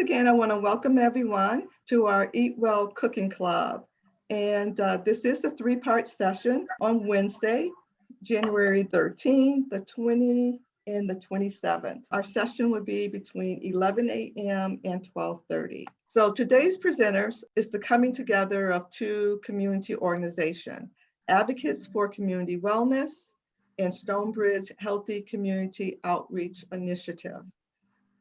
again, I want to welcome everyone to our Eat Well Cooking Club. And this is a three-part session on Wednesday, January 13th, the 20th, and the 27th. Our session would be between 11 a.m. and 12:30. So today's presenters is the coming together of two community organizations, Advocates for Community Wellness and Stonebridge Healthy Community Outreach Initiative.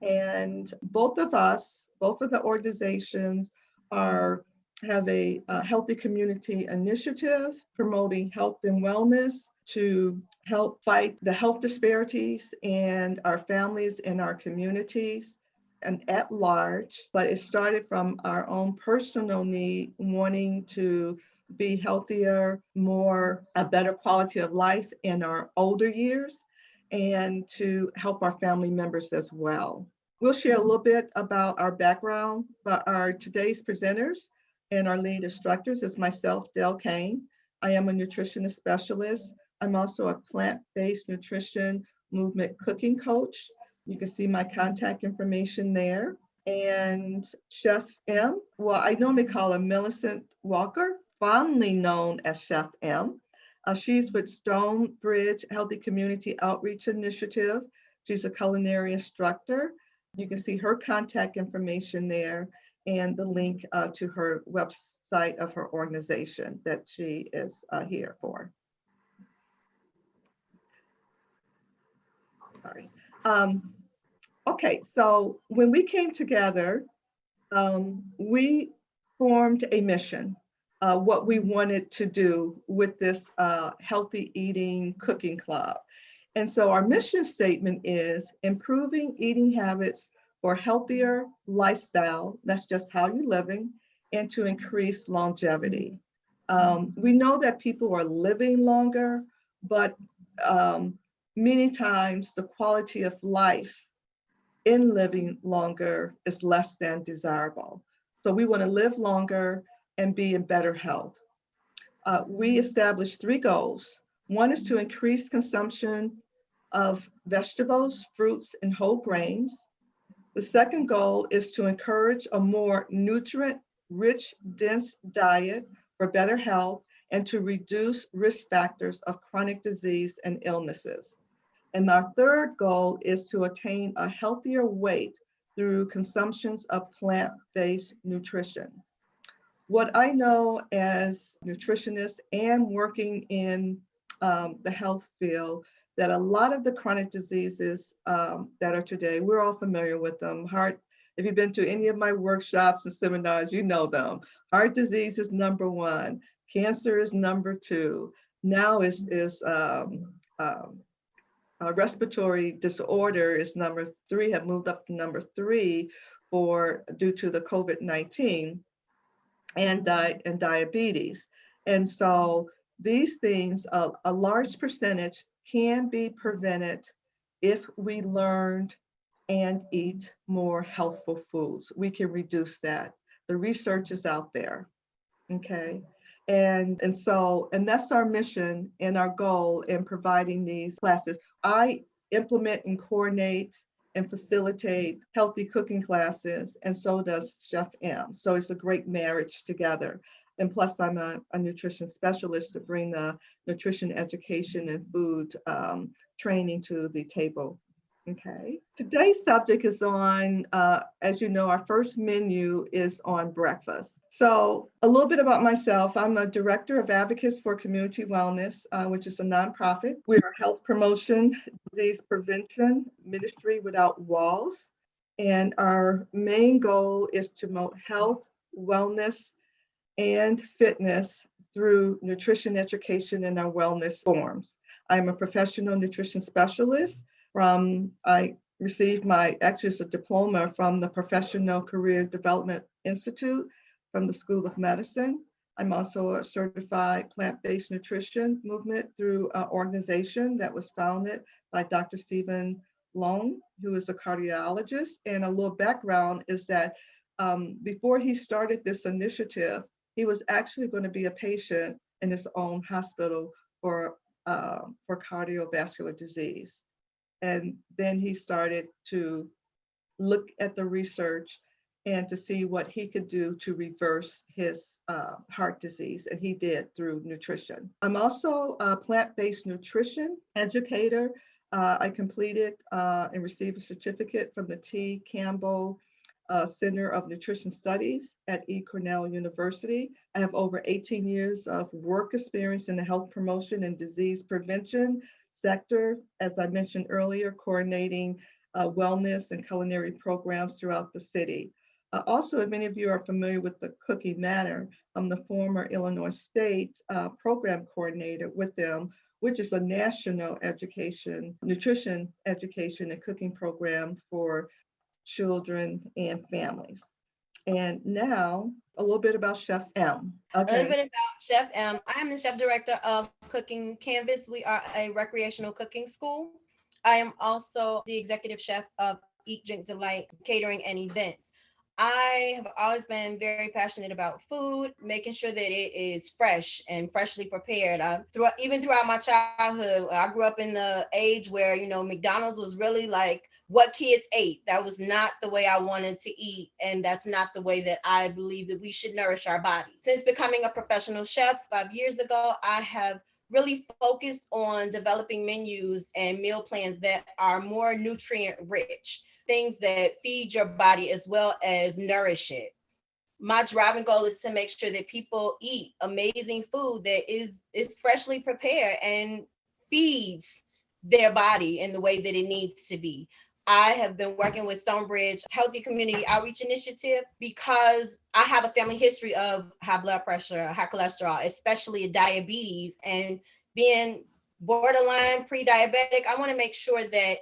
And both of the organizations have a healthy community initiative promoting health and wellness to help fight the health disparities and our families in our communities and at large. But it started from our own personal need, wanting to be healthier, a better quality of life in our older years, and to help our family members as well. We'll share a little bit about our background, but our today's presenters and our lead instructors is myself, Del Cain. I am a nutritionist specialist. I'm also a plant-based nutrition movement cooking coach. You can see my contact information there. And Chef M, well, I normally call her Millicent Walker, fondly known as Chef M. She's with Stonebridge Healthy Community Outreach Initiative. She's a culinary instructor. You can see her contact information there and the link to her website of her organization that she is here for. Sorry. Okay, so when we came together, we formed a mission. What we wanted to do with this healthy eating cooking club. And so our mission statement is improving eating habits for healthier lifestyle, that's just how you're living, and to increase longevity. We know that people are living longer, but many times the quality of life in living longer is less than desirable. So we want to live longer and be in better health. We established three goals. One is to increase consumption of vegetables, fruits, and whole grains. The second goal is to encourage a more nutrient-rich, dense diet for better health and to reduce risk factors of chronic disease and illnesses. And our third goal is to attain a healthier weight through consumptions of plant-based nutrition. What I know as nutritionist and working in the health field, that a lot of the chronic diseases that are today, we're all familiar with them. If you've been to any of my workshops and seminars, you know them. Heart disease is number one. Cancer is number two. Now respiratory disorder is number three, have moved up to number three due to the COVID-19 and diabetes. And so these things, a large percentage can be prevented if we learned and eat more healthful foods. We can reduce that. The research is out there, okay? And that's our mission and our goal in providing these classes. I implement and coordinate and facilitate healthy cooking classes, and so does Chef M. So it's a great marriage together. And plus, I'm a nutrition specialist to bring the nutrition education and food training to the table. Okay. Today's subject is on, as you know, our first menu is on breakfast. So a little bit about myself. I'm a director of Advocates for Community Wellness, which is a nonprofit. We are health promotion, disease prevention ministry without walls. And our main goal is to promote health, wellness, and fitness through nutrition education in our wellness forms. I'm a professional nutrition specialist. I received a diploma from the Professional Career Development Institute from the School of Medicine. I'm also a certified plant-based nutrition movement through an organization that was founded by Dr. Stephen Long, who is a cardiologist. And a little background is that before he started this initiative, he was actually going to be a patient in his own hospital for cardiovascular disease. And then he started to look at the research and to see what he could do to reverse his heart disease. And he did through nutrition. I'm also a plant-based nutrition educator. I completed and received a certificate from the T. Campbell Center of Nutrition Studies at Cornell University. I have over 18 years of work experience in the health promotion and disease prevention sector, as I mentioned earlier, coordinating wellness and culinary programs throughout the city. Also, if many of you are familiar with the Cookie Manor, I'm the former Illinois State program coordinator with them, which is a national education, nutrition education and cooking program for children and families. And now a little bit about Chef M. Okay. A little bit about Chef M. I am the chef director of Cooking Canvas. We are a recreational cooking school. I am also the executive chef of Eat, Drink, Delight Catering and Events. I have always been very passionate about food, making sure that it is fresh and freshly prepared. Even throughout my childhood, I grew up in the age where, McDonald's was really like what kids ate. That was not the way I wanted to eat. And that's not the way that I believe that we should nourish our body. Since becoming a professional chef 5 years ago, I have really focused on developing menus and meal plans that are more nutrient rich, things that feed your body as well as nourish it. My driving goal is to make sure that people eat amazing food that is freshly prepared and feeds their body in the way that it needs to be. I have been working with Stonebridge Healthy Community Outreach Initiative because I have a family history of high blood pressure, high cholesterol, especially diabetes, and being borderline pre-diabetic. I want to make sure that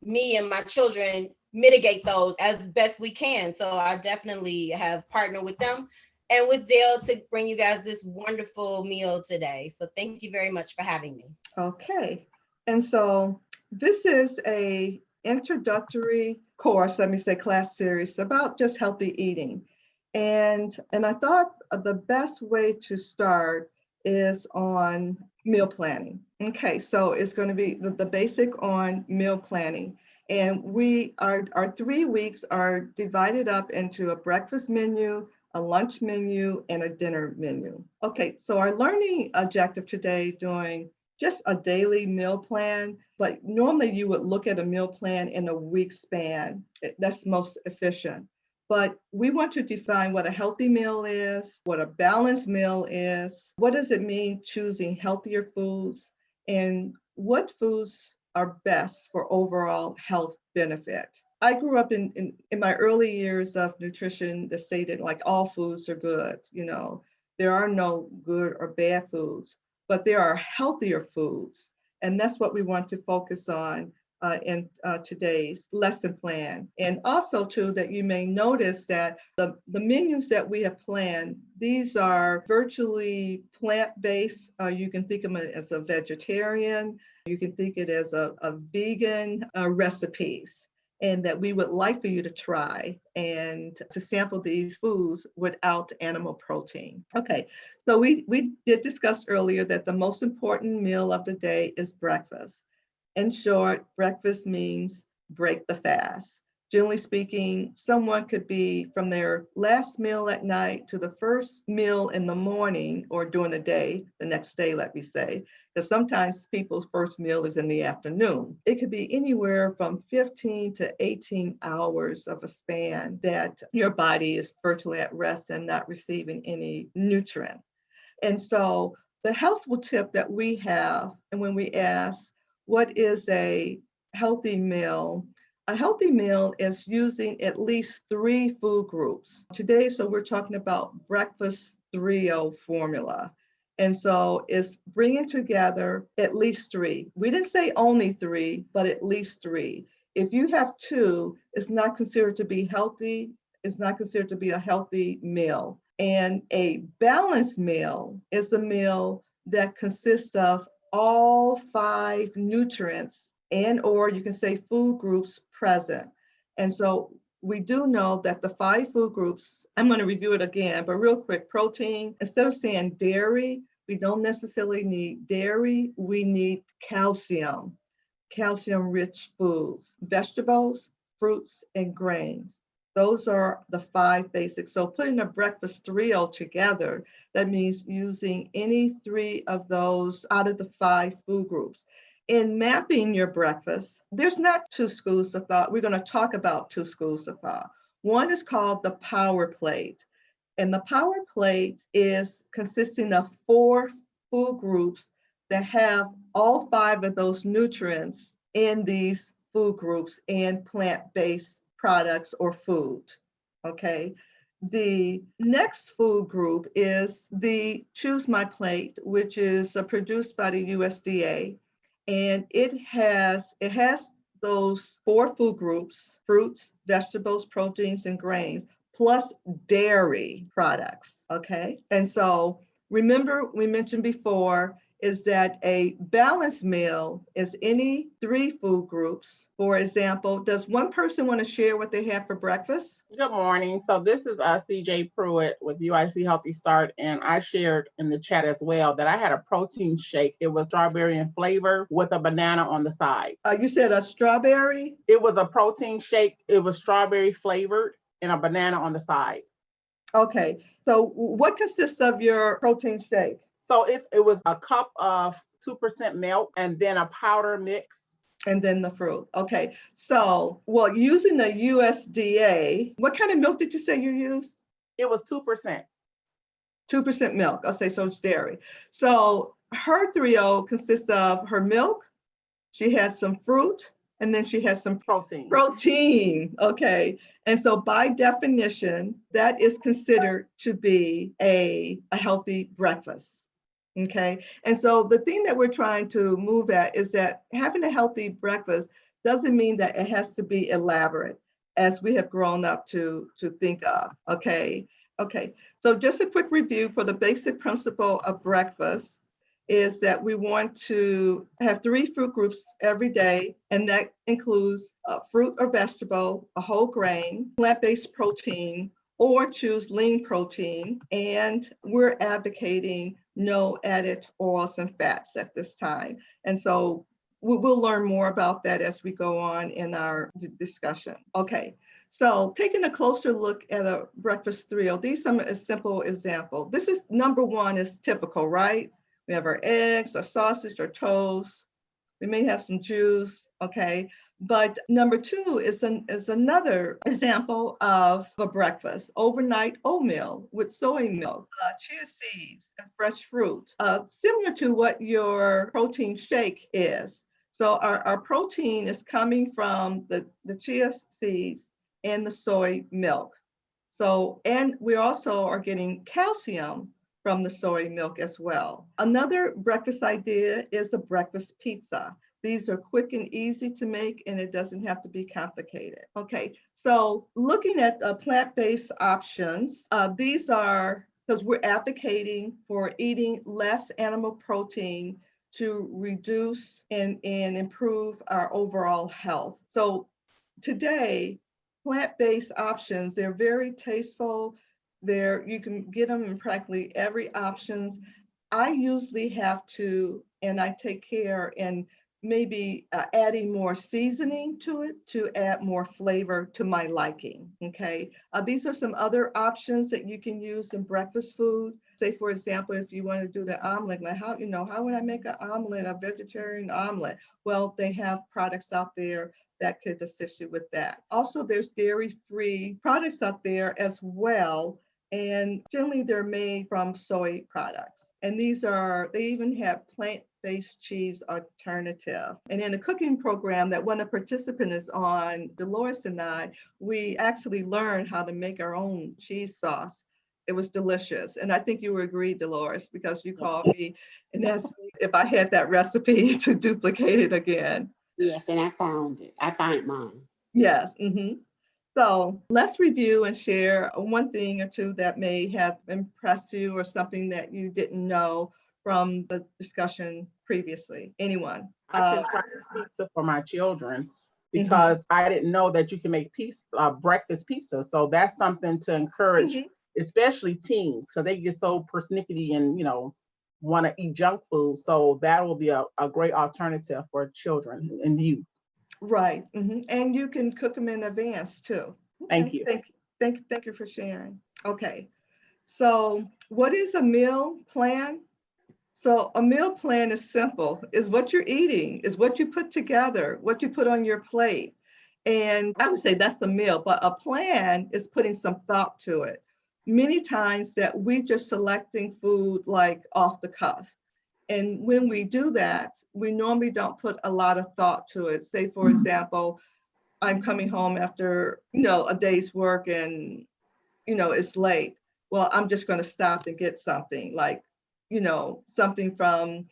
me and my children mitigate those as best we can. So I definitely have partnered with them and with Dale to bring you guys this wonderful meal today. So thank you very much for having me. Okay. And so this is a introductory course, let me say class series about just healthy eating. And I thought the best way to start is on meal planning. Okay, so it's going to be the basic on meal planning. And our 3 weeks are divided up into a breakfast menu, a lunch menu, and a dinner menu. Okay, so our learning objective today doing just a daily meal plan, but normally you would look at a meal plan in a week span. That's most efficient. But we want to define what a healthy meal is, what a balanced meal is, what does it mean choosing healthier foods, and what foods are best for overall health benefit. I grew up in my early years of nutrition that stated like all foods are good. There are no good or bad foods, but there are healthier foods. And that's what we want to focus on in today's lesson plan. And also too, that you may notice that the menus that we have planned, these are virtually plant-based. You can think of it as a vegetarian, you can think it as a vegan recipes, and that we would like for you to try and to sample these foods without animal protein. Okay, so we did discuss earlier that the most important meal of the day is breakfast. In short, breakfast means break the fast. Generally speaking, someone could be from their last meal at night to the first meal in the morning or during the day, the next day, let me say, because sometimes people's first meal is in the afternoon. It could be anywhere from 15 to 18 hours of a span that your body is virtually at rest and not receiving any nutrient. And so the helpful tip that we have, and when we ask, what is a healthy meal? A healthy meal is using at least 3 food groups. Today, so we're talking about breakfast 3-0 formula. And so it's bringing together at least 3. We didn't say only 3, but at least 3. If you have 2, it's not considered to be healthy. It's not considered to be a healthy meal. And a balanced meal is a meal that consists of all 5 nutrients and or you can say food groups present. And so we do know that the 5 food groups, I'm going to review it again, but real quick, protein, instead of saying dairy, we don't necessarily need dairy, we need calcium-rich foods, vegetables, fruits, and grains. Those are the 5 basics. So putting a breakfast trio together, that means using any 3 of those out of the 5 food groups. In mapping your breakfast, there's not 2 schools of thought. We're going to talk about 2 schools of thought. One is called the power plate. And the power plate is consisting of 4 food groups that have all 5 of those nutrients in these food groups and plant-based products or food. Okay. The next food group is the Choose My Plate, which is produced by the USDA. And it has those 4 food groups: fruits, vegetables, proteins, and grains, plus dairy products. Okay. And so remember, we mentioned before, is that a balanced meal is any 3 food groups. For example, does one person want to share what they have for breakfast? Good morning. So this is CJ Pruitt with UIC Healthy Start, and I shared in the chat as well that I had a protein shake. It was strawberry and flavor with a banana on the side. You said a strawberry? It was a protein shake. It was strawberry flavored and a banana on the side. Okay. So what consists of your protein shake? So it was a cup of 2% milk and then a powder mix. And then the fruit. Okay. So, well, using the USDA, what kind of milk did you say you used? It was 2%. 2% milk. I'll say, so it's dairy. So her 3-0 consists of her milk. She has some fruit, and then she has some Protein. Protein. Okay. And so by definition, that is considered to be a healthy breakfast. Okay. And so the thing that we're trying to move at is that having a healthy breakfast doesn't mean that it has to be elaborate, as we have grown up to think of. Okay. Okay. So just a quick review for the basic principle of breakfast is that we want to have 3 fruit groups every day, and that includes fruit or vegetable, a whole grain, plant-based protein, or choose lean protein. And we're advocating no added oils and fats at this time. And so we'll learn more about that as we go on in our discussion. Okay. So taking a closer look at a breakfast trio, these are a simple example. This is number 1 is typical, right? We have our eggs, our sausage, our toast. We may have some juice, okay? But number 2 is another example of a breakfast: overnight oatmeal with soy milk, chia seeds, and fresh fruit, similar to what your protein shake is. So our protein is coming from the chia seeds and the soy milk. So, and we also are getting calcium from the soy milk as well. Another breakfast idea is a breakfast pizza. These are quick and easy to make, and it doesn't have to be complicated. Okay, so looking at plant-based options, these are, because we're advocating for eating less animal protein to reduce and improve our overall health. So today, plant-based options, they're very tasteful. You can get them in practically every options. I usually have to, and I take care in maybe adding more seasoning to it to add more flavor to my liking. Okay, these are some other options that you can use in breakfast food. Say, for example, if you want to do the omelet, like how would I make an omelet, a vegetarian omelet? Well, they have products out there that could assist you with that. Also, there's dairy-free products out there as well. And generally they're made from soy products. And they even have plant-based cheese alternative. And in a cooking program that one of the participants is on, Dolores and I, we actually learned how to make our own cheese sauce. It was delicious. And I think you would agree, Dolores, because you called me and asked me if I had that recipe to duplicate it again. Yes, and I found it. I found mine. Yes. Mm-hmm. So let's review and share one thing or two that may have impressed you or something that you didn't know from the discussion previously. Anyone? I can try pizza for my children because I didn't know that you can make breakfast pizza. So that's something to encourage, especially teens, because they get so persnickety and, want to eat junk food. So that will be a great alternative for children and youth. Right. And you can cook them in advance too. Thank Okay, you. Thank you for sharing. Okay, so what is a meal plan? So a meal plan is simple, is what you're eating, is what you put together, what you put on your plate. And I would say that's a meal, but a plan is putting some thought to it. Many times that we just selecting food like off the cuff. And when we do that, we normally don't put a lot of thought to it. Say, for example, I'm coming home after, a day's work and, it's late. Well, I'm just going to stop and get something like, something from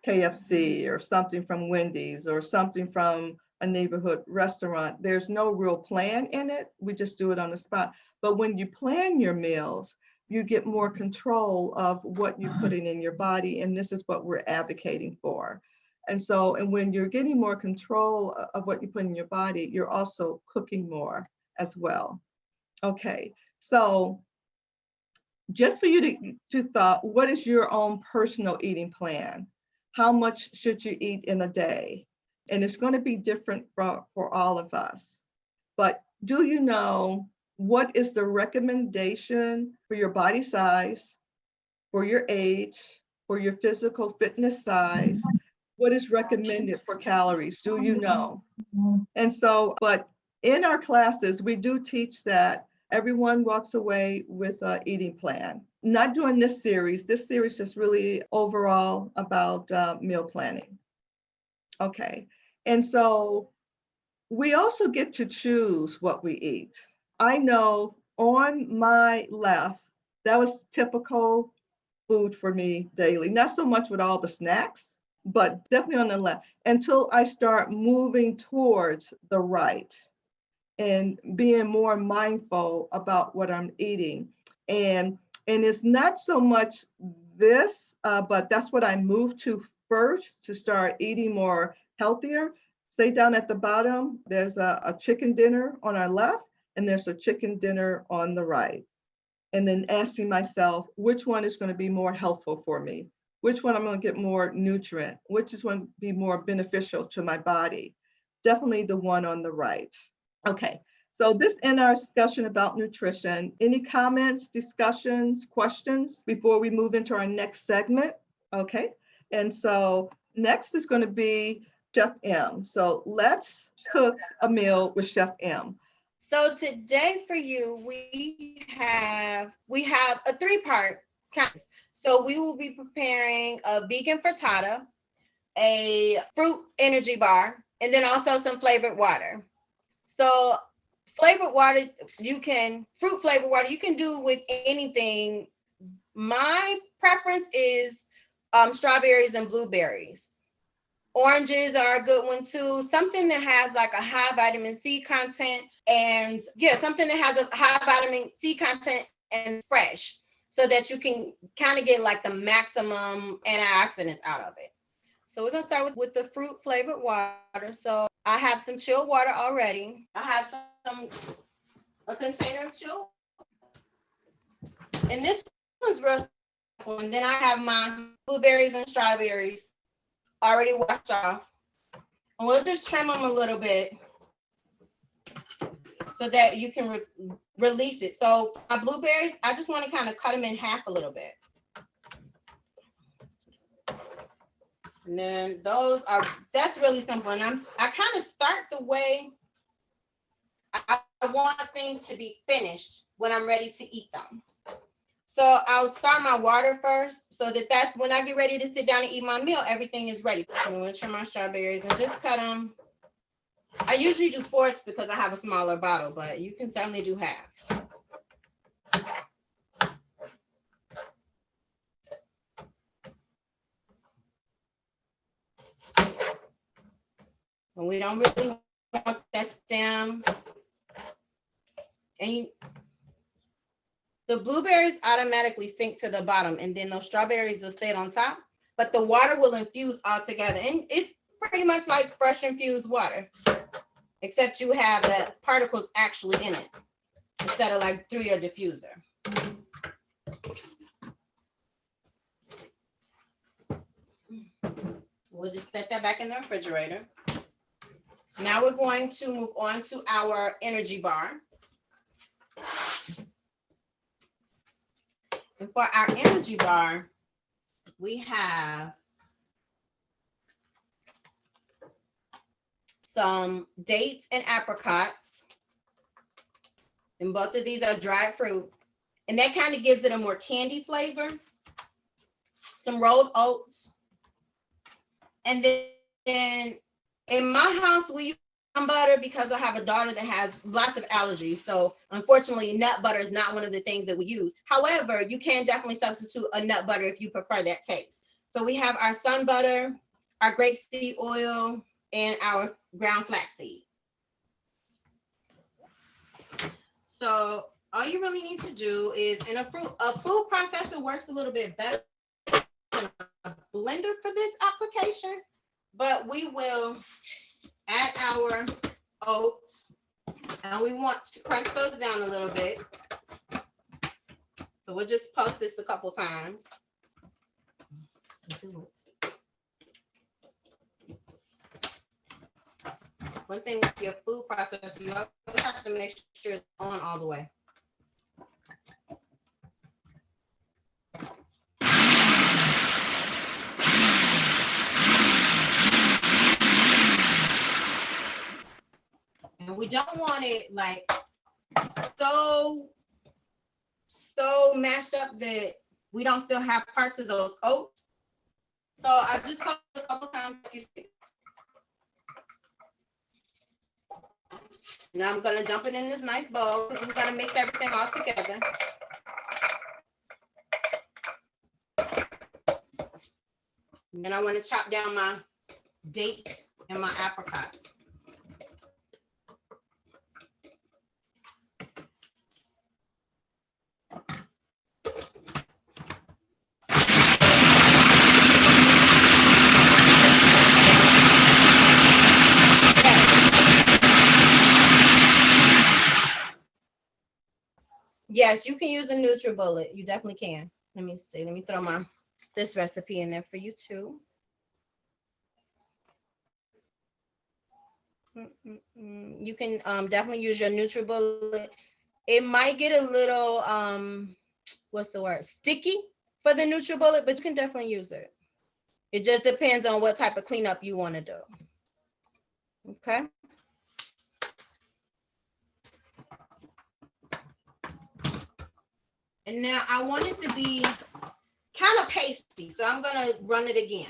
KFC or something from Wendy's or something from a neighborhood restaurant. There's no real plan in it. We just do it on the spot. But when you plan your meals, you get more control of what you're putting in your body. And this is what we're advocating for. And when you're getting more control of what you put in your body, you're also cooking more as well. Okay, so just for you to thought, what is your own personal eating plan? How much should you eat in a day? And it's going to be different for all of us. But do you know what is the recommendation for your body size, for your age, for your physical fitness size? What is recommended for calories? Do you know? And so, but in our classes, we do teach that everyone walks away with an eating plan. Not during this series. This series is really overall about meal planning. Okay. And so we also get to choose what we eat. I know on my left, that was typical food for me daily. Not so much with all the snacks, but definitely on the left until I start moving towards the right and being more mindful about what I'm eating. And it's not so much this, but that's what I moved to first to start eating more healthier. Say down at the bottom, there's a chicken dinner on our left, and there's a chicken dinner on the right. And then asking myself, which one is going to be more helpful for me? Which one I'm going to get more nutrient? Which is going to be more beneficial to my body? Definitely the one on the right. Okay, so this ends our discussion about nutrition. Any comments, discussions, questions before we move into our next segment? Okay, and so next is going to be Chef M. So let's cook a meal with Chef M. So today for you, we have a 3-part class. So we will be preparing a vegan frittata, a fruit energy bar, and then also some flavored water. So flavored water, fruit flavored water, you can do with anything. My preference is strawberries and blueberries. Oranges are a good one too. Something that has like a high vitamin C content and something that has a high vitamin C content and fresh so that you can kind of get like the maximum antioxidants out of it. So we're going to start with the fruit flavored water. So I have some chilled water already. I have a container of chilled. And this one's real simple. And then I have my blueberries and strawberries already washed off. And we'll just trim them a little bit so that you can release it. So my blueberries, I just want to kind of cut them in half a little bit. And then that's really simple. And I kind of start the way I want things to be finished when I'm ready to eat them. So I'll start my water first so that's when I get ready to sit down and eat my meal, everything is ready. I'm going to trim my strawberries and just cut them. I usually do fourths because I have a smaller bottle, but you can certainly do half. And we don't really want that stem. And the blueberries automatically sink to the bottom, and then those strawberries will stay on top, but the water will infuse all together. And it's pretty much like fresh infused water, except you have the particles actually in it instead of like through your diffuser. We'll just set that back in the refrigerator. Now we're going to move on to our energy bar. And for our energy bar, we have some dates and apricots. And both of these are dried fruit. And that kind of gives it a more candy flavor. Some rolled oats. And then in my house, we use butter because I have a daughter that has lots of allergies. So unfortunately, nut butter is not one of the things that we use. However, you can definitely substitute a nut butter if you prefer that taste. So we have our sun butter, our grapeseed oil, and our ground flaxseed. So all you really need to do is, and a food processor works a little bit better than a blender for this application, but we will add our oats, and we want to crunch those down a little bit. So we'll just post this a couple times. One thing with your food processor, you always have to make sure it's on all the way. And we don't want it like so mashed up that we don't still have parts of those oats. So I just put it a couple times. Now I'm gonna dump it in this nice bowl. We're gonna mix everything all together. And then I want to chop down my dates and my apricots. Yes, you can use the NutriBullet. You definitely can. Let me see. Let me throw this recipe in there for you too. You can definitely use your NutriBullet. It might get a little what's the word? Sticky for the NutriBullet, but you can definitely use it. It just depends on what type of cleanup you want to do. Okay. And now I want it to be kind of pasty, so I'm gonna run it again.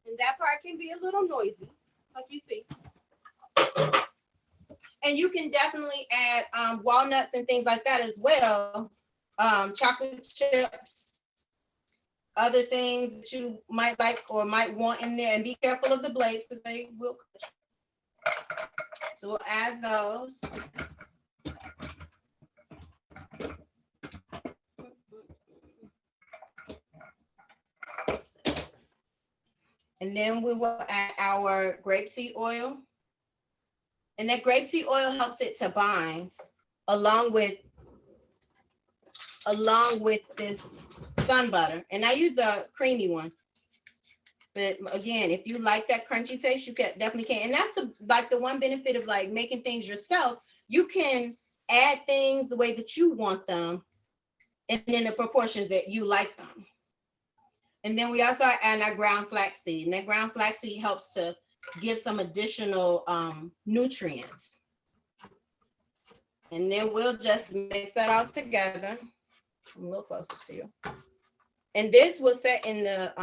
And that part can be a little noisy, like you see. And you can definitely add walnuts and things like that as well. Chocolate chips, other things that you might like or might want in there, and be careful of the blades because they will cut you. So we'll add those. And then we will add our grapeseed oil. And that grapeseed oil helps it to bind along with this sun butter. And I use the creamy one. But again, if you like that crunchy taste, you can definitely can. And that's the one benefit of like making things yourself. You can add things the way that you want them and in the proportions that you like them. And then we also add our ground flaxseed. And that ground flaxseed helps to give some additional nutrients. And then we'll just mix that all together. I'm a little closer to you. And this was set in the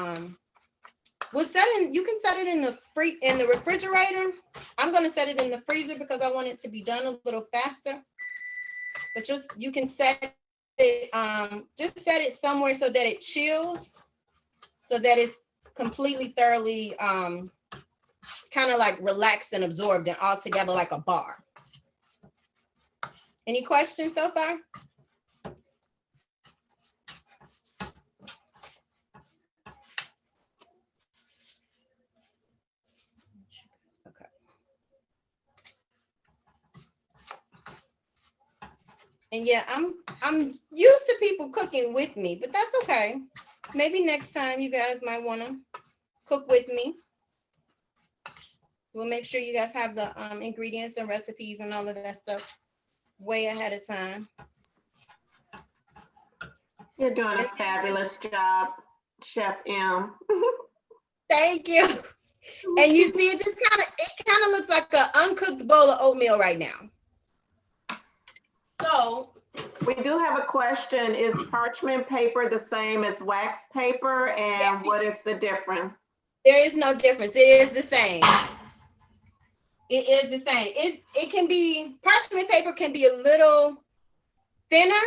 you can set it in the refrigerator. I'm going to set it in the freezer because I want it to be done a little faster. But you can set it just set it somewhere so that it chills, so that it's completely thoroughly kind of like relaxed and absorbed and all together like a bar. Any questions so far? Okay. And yeah, I'm used to people cooking with me, but that's okay. maybe next time you guys might want to cook with me. We'll make sure you guys have the ingredients and recipes and all of that stuff way ahead of time. You're doing a fabulous job, Chef M. Thank you. And you see, it kind of looks like an uncooked bowl of oatmeal right now. So We do have a question. Is parchment paper the same as wax paper? And what is the difference? there is no difference. It is the same. It is the same. It can be, parchment paper can be a little thinner,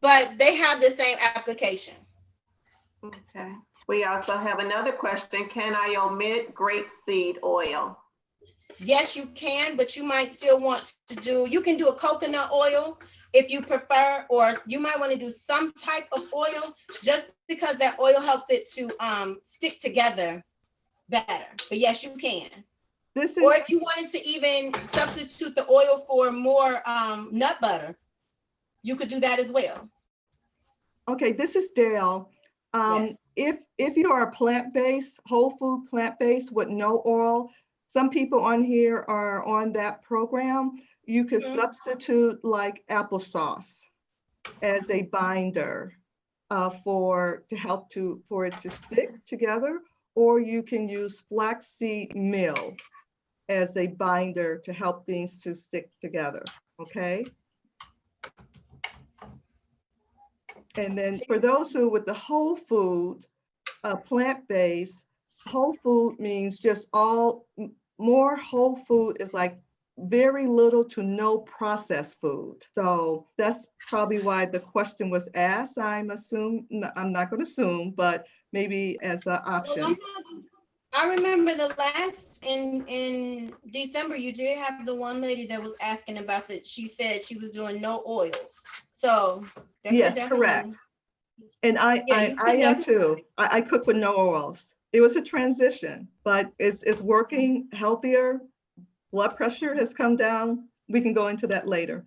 but they have the same application. Okay. We also have another question. Can I omit grapeseed oil? Yes, you can, but you might still want to do, you can do a coconut oil if you prefer, or you might want to do some type of oil just because that oil helps it to stick together better. But yes, you can. This is Or if you wanted to even substitute the oil for more nut butter, you could do that as well. okay. This is Dale. Yes. If you are plant-based, whole food plant-based with no oil, some people on here are on that program. You could Mhm. substitute like applesauce as a binder for it to stick together, or you can use flaxseed meal as a binder to help things to stick together. Okay. And then for those who with the whole food, plant-based, whole food means just more whole food is like very little to no processed food. So that's probably why the question was asked. I'm not going to assume, but maybe as an option. I remember the last in December, you did have the one lady that was asking about that. She said she was doing no oils. So that could Yes, definitely- correct. And I Yeah, you I can am too. I cook with no oils. It was a transition, but it's working healthier. Blood pressure has come down. We can go into that later.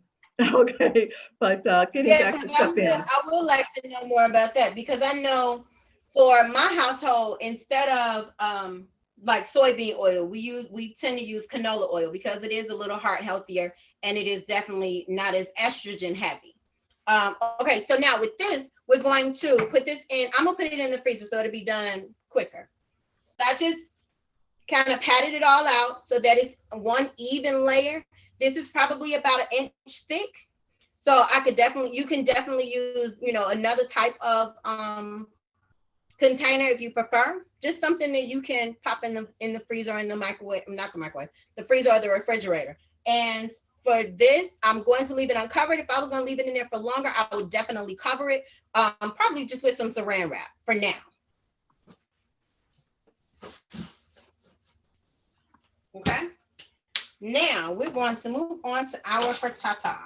Okay, but getting Yeah, back to 'cause Chef M. I would like to know more about that because I know for my household, instead of like soybean oil, we tend to use canola oil because it is a little heart healthier and it is definitely not as estrogen heavy. Okay, so now with this, we're going to put this in. I'm gonna put it in the freezer so it'll be done quicker. I just kind of patted it all out so that it's one even layer. This is probably about an inch thick. So you can definitely use, another type of container if you prefer. Just something that you can pop in the freezer or in the microwave, not the microwave, the freezer or the refrigerator. And for this, I'm going to leave it uncovered. If I was going to leave it in there for longer, I would definitely cover it, probably just with some saran wrap for now. Okay. Now we're going to move on to our frittata.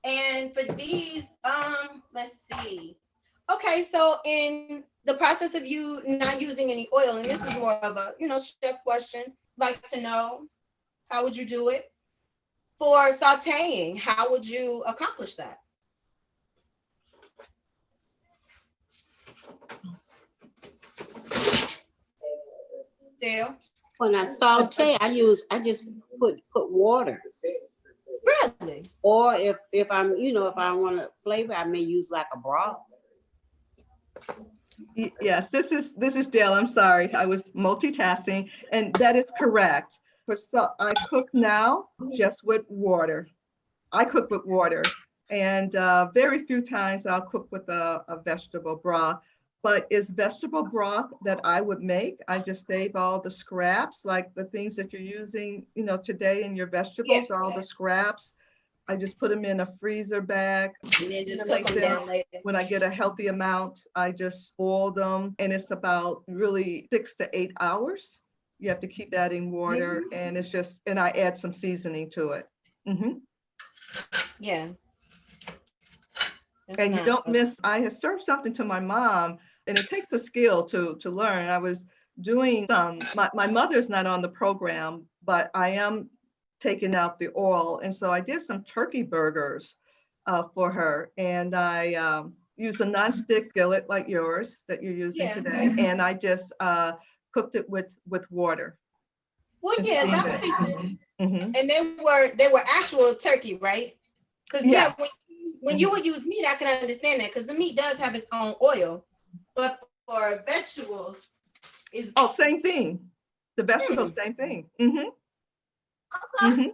And for these, let's see. Okay, so in the process of you not using any oil, and this is more of a, chef question, like to know, how would you do it? For sauteing, how would you accomplish that? Dale? When I saute, I just put water. Really? Or if I'm, if I want to flavor, I may use like a broth. Yes, this is Dale. I'm sorry, I was multitasking, and that is correct. I cook now just with water. I cook with water, and very few times I'll cook with a vegetable broth. But it's vegetable broth that I would make. I just save all the scraps, like the things that you're using, today in your vegetables, all the scraps. I just put them in a freezer bag. And then just cook them down later. When I get a healthy amount, I just boil them, and it's about really 6 to 8 hours. You have to keep adding water, and and I add some seasoning to it. Mm-hmm. Yeah. And you don't miss. I had served something to my mom, and it takes a skill to learn. I was doing my mother's not on the program, but I am taking out the oil. And so I did some turkey burgers for her. And I use a nonstick skillet like yours that you're using Yeah. today. And I just cooked it with water. Well, and yeah, steamed that it. makes sense. Mhm. And they were actual turkey, right? Because Yes. yeah, when you would use meat, I can understand that because the meat does have its own oil. But for vegetables, is Oh, same thing. The vegetables, same thing. Mm-hmm. okay. Mm-hmm.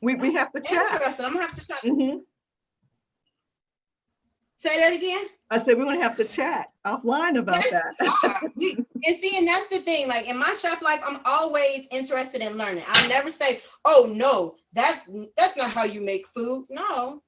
We have to chat. Interesting. I'm gonna have to try. Mm-hmm. Say that again. I said we're gonna have to chat offline about Yes, that. and see, and that's the thing. Like in my chef life, I'm always interested in learning. I'll never say, "Oh no, that's not how you make food." No,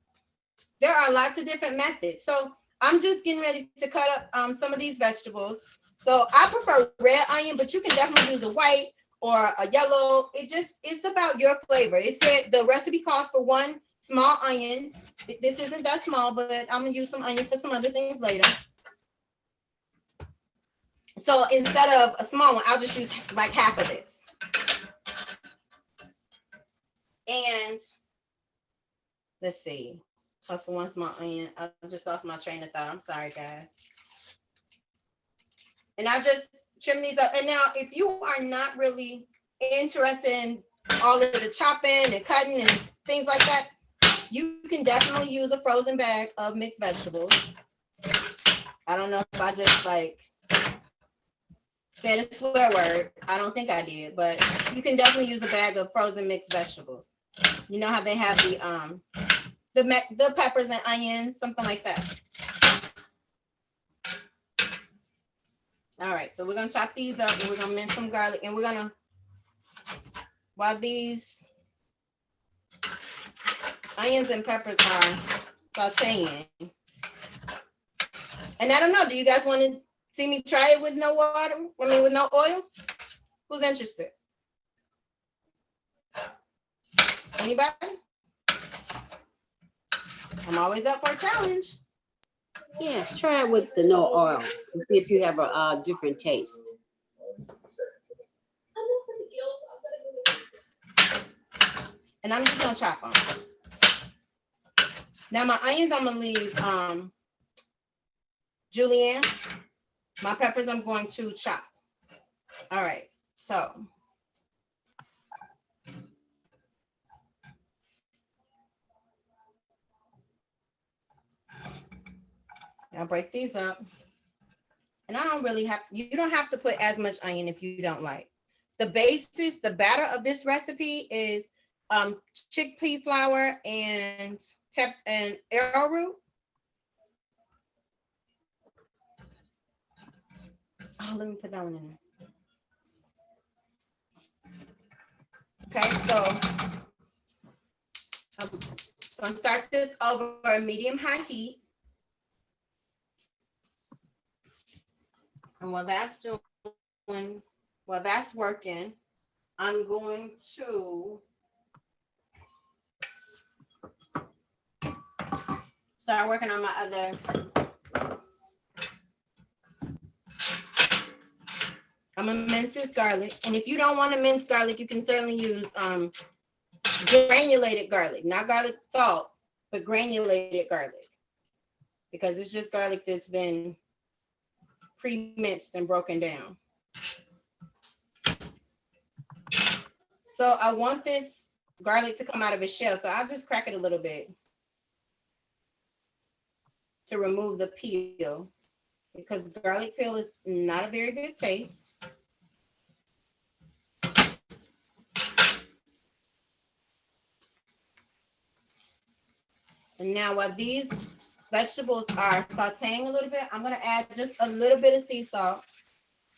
there are lots of different methods. So I'm just getting ready to cut up some of these vegetables. So I prefer red onion, but you can definitely use a white or a yellow. It's about your flavor. It said the recipe calls for 1 small onion. This isn't that small, but I'm gonna use some onion for some other things later. So instead of a small one, I'll just use like half of this. And let's see. Plus the 1 small onion. I just lost my train of thought. I'm sorry, guys. And I just trim these up. And now, if you are not really interested in all of the chopping and cutting and things like that, you can definitely use a frozen bag of mixed vegetables. I don't know if I just like said a swear word. I don't think I did, but you can definitely use a bag of frozen mixed vegetables. You know how they have the peppers and onions, something like that. All right, so we're gonna chop these up and we're gonna mince some garlic and we're gonna, while these onions and peppers are sauteing. And I don't know, do you guys want to see me try it with no water? I mean, with no oil? Who's interested? Anybody? I'm always up for a challenge. Yes, try it with the no oil and see if you have a different taste. And I'm just gonna chop them. Now my onions, I'm gonna leave julienne. My peppers, I'm going to chop. All right, so. Now break these up. And I don't really have, you don't have to put as much onion if you don't like. The basis, the batter of this recipe is chickpea flour and arrowroot. Oh, let me put that one in there. Okay, so I'm gonna start this over a medium-high heat. And while that's working, I'm going to start working on my other. I'm gonna mince this garlic. And if you don't want to mince garlic, you can certainly use granulated garlic, not garlic salt, but granulated garlic. Because it's just garlic that's been pre-minced and broken down. So I want this garlic to come out of its shell. So I'll just crack it a little bit to remove the peel, because garlic peel is not a very good taste. And now while these vegetables are sauteing a little bit, I'm gonna add just a little bit of sea salt.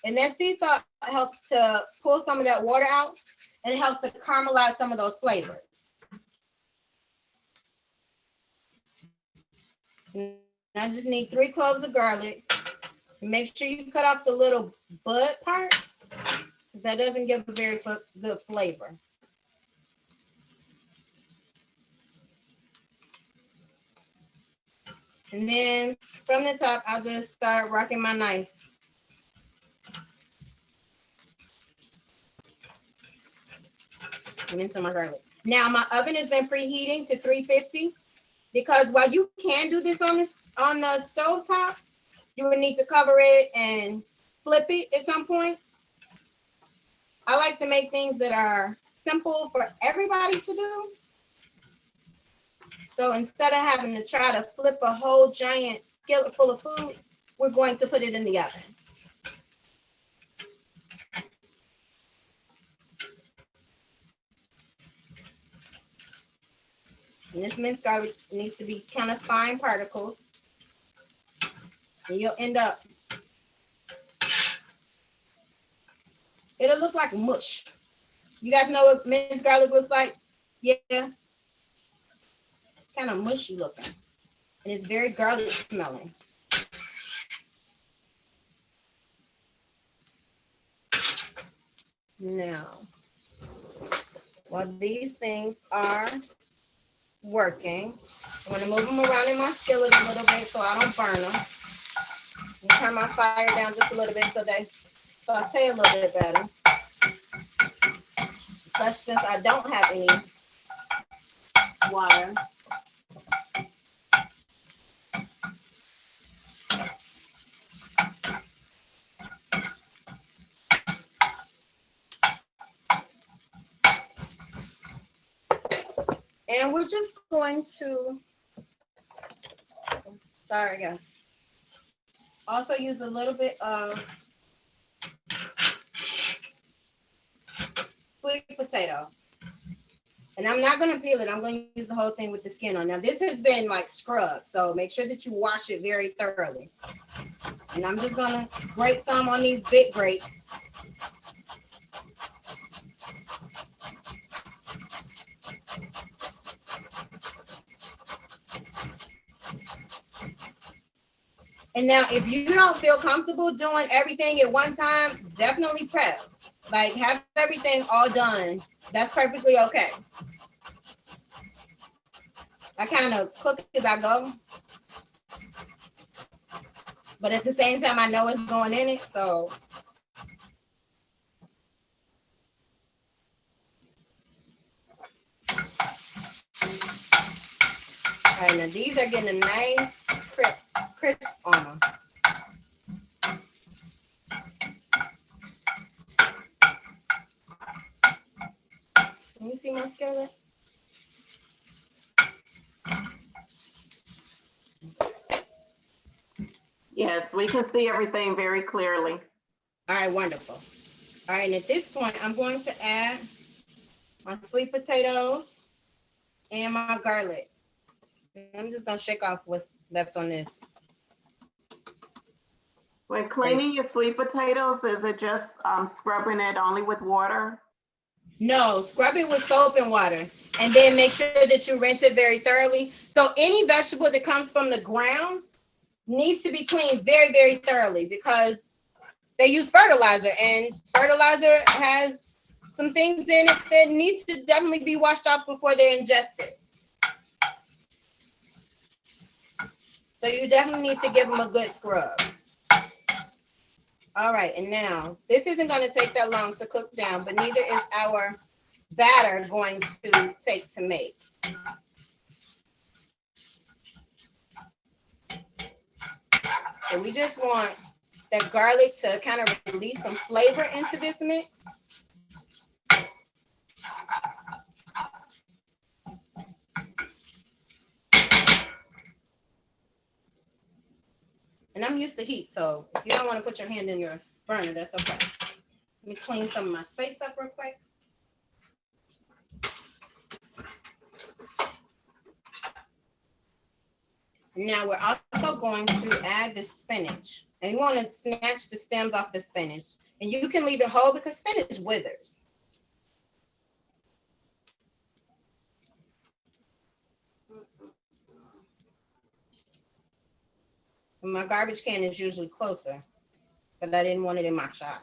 And that sea salt helps to pull some of that water out, and it helps to caramelize some of those flavors. And I just need 3 cloves of garlic. Make sure you cut off the little bud part. That doesn't give a very good flavor. And then from the top, I'll just start rocking my knife. And into my garlic. Now my oven has been preheating to 350. because while you can do this on the stove top, you would need to cover it and flip it at some point. I like to make things that are simple for everybody to do. So instead of having to try to flip a whole giant skillet full of food, we're going to put it in the oven. And this minced garlic needs to be kind of fine particles. And you'll end up, it'll look like mush. You guys know what minced garlic looks like? Yeah. Kind of mushy looking. And it's very garlic smelling. Now, while these things are working, I'm going to move them around in my skillet a little bit so I don't burn them. And turn my fire down just a little bit so they saute a little bit better. Especially since I don't have any water. And we're just going to, sorry guys, also use a little bit of sweet potato. And I'm not going to peel it. I'm going to use the whole thing with the skin on. Now this has been like scrubbed, so make sure that you wash it very thoroughly. And I'm just going to grate some on these big grapes. And now, if you don't feel comfortable doing everything at one time, definitely prep. Like, have everything all done. That's perfectly okay. I kind of cook as I go. But at the same time, I know what's going in it, so. All right, now these are getting a nice crisp on them. Can you see my skillet? Yes, we can see everything very clearly. All right, wonderful. All right, and at this point, I'm going to add my sweet potatoes and my garlic. I'm just gonna shake off what's left on this. When cleaning your sweet potatoes, is it just scrubbing it only with water? No, scrub it with soap and water, and then make sure that you rinse it very thoroughly. So any vegetable that comes from the ground needs to be cleaned very, very thoroughly because they use fertilizer, and fertilizer has some things in it that needs to definitely be washed off before they're ingested. So you definitely need to give them a good scrub. All right, and now this isn't going to take that long to cook down, but neither is our batter going to take to make. So we just want that garlic to kind of release some flavor into this mix. And I'm used to heat, so if you don't want to put your hand in your burner, that's okay. Let me clean some of my space up real quick. Now we're also going to add the spinach. And you want to snatch the stems off the spinach. And you can leave it whole because spinach withers. And my garbage can is usually closer, but I didn't want it in my shop.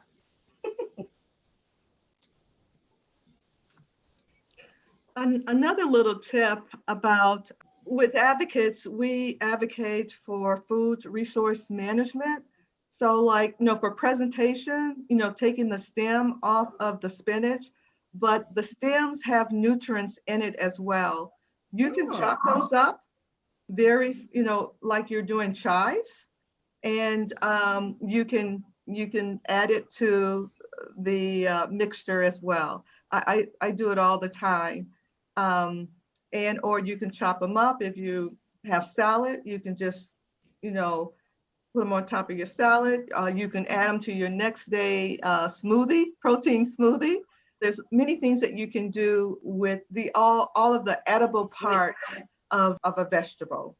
Another little tip about, with advocates, we advocate for food resource management. So like, for presentation, taking the stem off of the spinach, but the stems have nutrients in it as well. You can chop those up very, like you're doing chives, and you can add it to the mixture as well. I do it all the time. And or you can chop them up. If you have salad, you can just, put them on top of your salad. You can add them to your next day smoothie, protein smoothie. There's many things that you can do with all of the edible parts of a vegetable.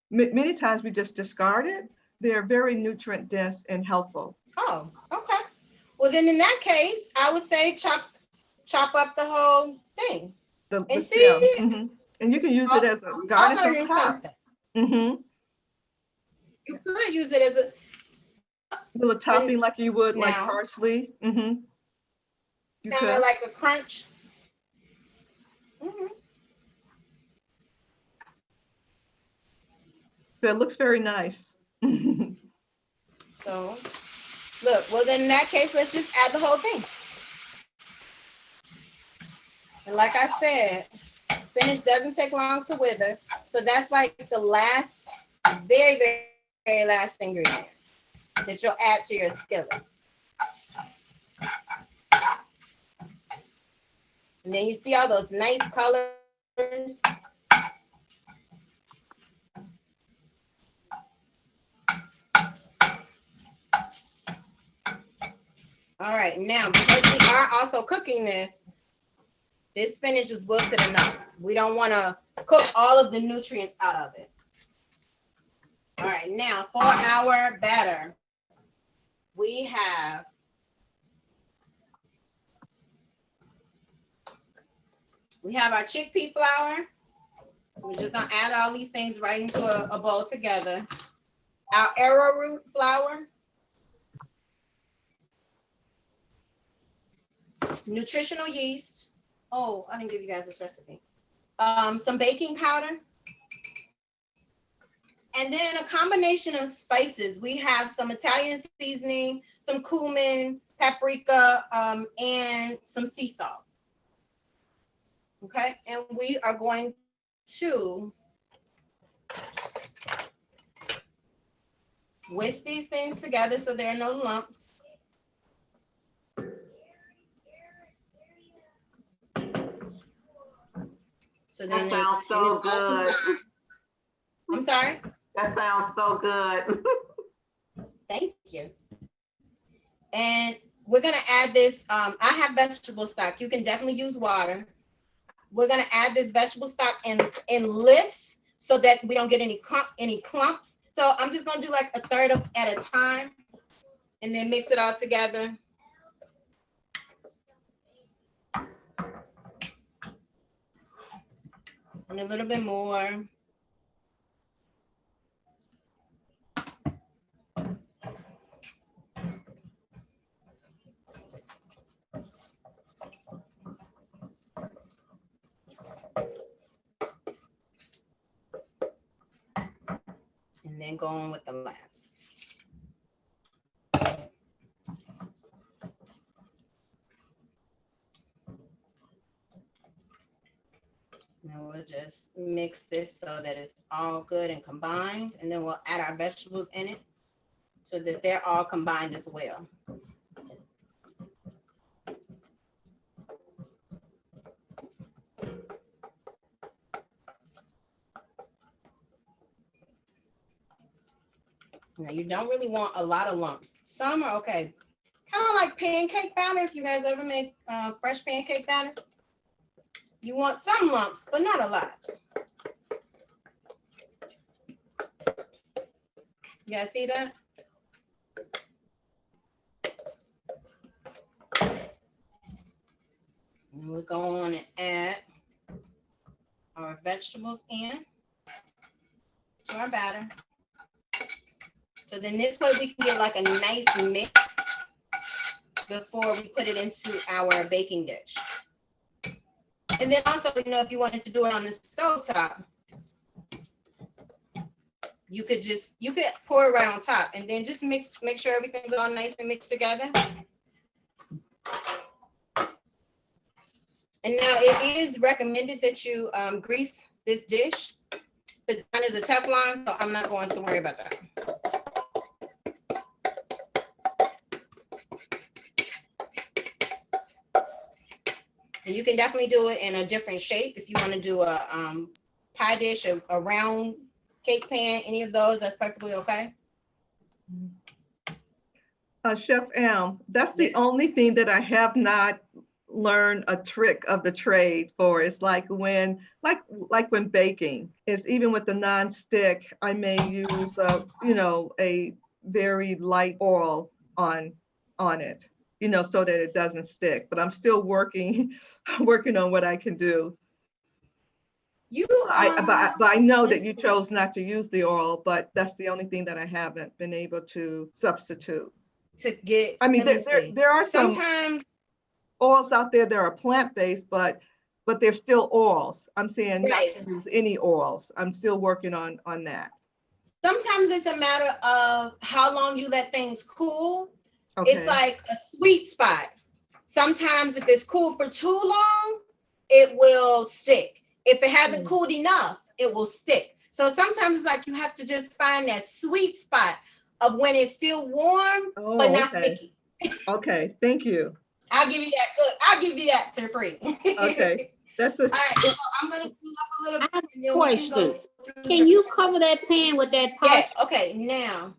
Many times we just discard it. They're very nutrient dense and helpful. Oh, okay. Well, then in that case, I would say chop up the whole thing. The And stem. see, Mhm. And you can use it as a I'm garnish on learning top. something. Mm-hmm. You could use it as a Little topping like you would like now. parsley. Mm-hmm. You kind of could. like a crunch. So it looks very nice. So, look, well, then in that case, let's just add the whole thing. And like I said, spinach doesn't take long to wither. So that's like the last, very, very, very last ingredient that you'll add to your skillet. And then you see all those nice colors. All right, now because we are also cooking this spinach is wilted enough. We don't want to cook all of the nutrients out of it. All right, now for our batter, we have our chickpea flour. We're just gonna add all these things right into a bowl together. Our arrowroot flour, nutritional yeast. Oh, I didn't give you guys this recipe. Some baking powder. And then a combination of spices. We have some Italian seasoning, some cumin, paprika, and some sea salt. Okay, and we are going to whisk these things together so there are no lumps. So then that sounds so good. I'm sorry? That sounds so good. Thank you. And we're gonna add this, I have vegetable stock. You can definitely use water. We're gonna add this vegetable stock in lifts so that we don't get any clumps. So I'm just gonna do like a third at a time and then mix it all together. And a little bit more. And then go on with the last. Now we'll just mix this so that it's all good and combined, and then we'll add our vegetables in it so that they're all combined as well. Now you don't really want a lot of lumps. Some are okay. Kind of like pancake batter, if you guys ever make fresh pancake batter. You want some lumps, but not a lot. You guys see that? And we'll go on and add our vegetables in to our batter. So then this way we can get like a nice mix before we put it into our baking dish. And then also, if you wanted to do it on the stovetop, you could pour it right on top and then just make sure everything's all nice and mixed together. And now it is recommended that you grease this dish but mine is a Teflon, so I'm not going to worry about that. And you can definitely do it in a different shape. If you want to do a pie dish, a round cake pan, any of those, that's perfectly okay. Chef Elm, that's the only thing that I have not learned a trick of the trade for. It's like when baking, is even with the non-stick, I may use a very light oil on it, so that it doesn't stick. But I'm still working on what I can do. But I know that you chose not to use the oil, but that's the only thing that I haven't been able to substitute. To get, I mean, there are sometimes some oils out there that are plant-based, but they're still oils. I'm saying not to use any oils. I'm still working on that. Sometimes it's a matter of how long you let things cool. Okay. It's like a sweet spot. Sometimes if it's cool for too long, it will stick. If it hasn't cooled enough, it will stick. So sometimes it's like you have to just find that sweet spot of when it's still warm, but not sticky. Okay, thank you. I'll give you that. Look, I'll give you that for free. Okay, that's a. All right, so I'm gonna pull up a little bit. I have a question. Can you cover that pan with that pot? Yes. Okay. Now,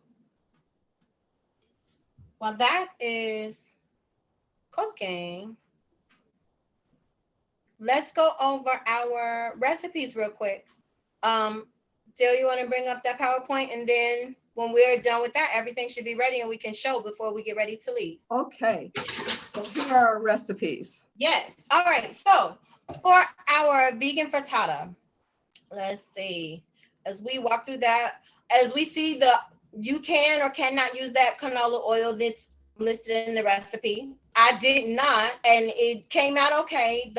while that is cooking, let's go over our recipes real quick. Dale, you want to bring up that PowerPoint, and then when we're done with that, everything should be ready and we can show before we get ready to leave. Okay. So here are our recipes. Yes. All right. So for our vegan frittata, let's see. As we walk through that, as we see you can or cannot use that canola oil that's listed in the recipe. I did not, and it came out okay.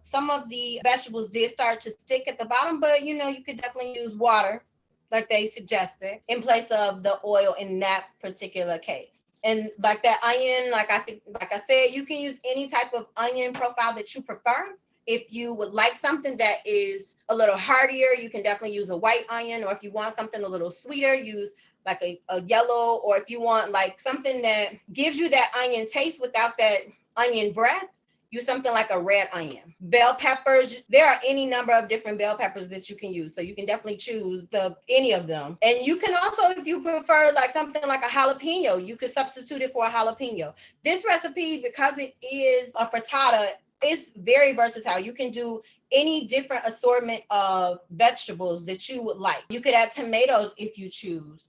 Some of the vegetables did start to stick at the bottom, but you could definitely use water, like they suggested, in place of the oil in that particular case. And like that onion, like I said, you can use any type of onion profile that you prefer. If you would like something that is a little heartier, you can definitely use a white onion, or if you want something a little sweeter, use like a yellow, or if you want like something that gives you that onion taste without that onion breath, use something like a red onion. Bell peppers, there are any number of different bell peppers that you can use. So you can definitely choose any of them. And you can also, if you prefer like something like a jalapeno, you could substitute it for a jalapeno. This recipe, because it is a frittata, it's very versatile. You can do any different assortment of vegetables that you would like. You could add tomatoes if you choose,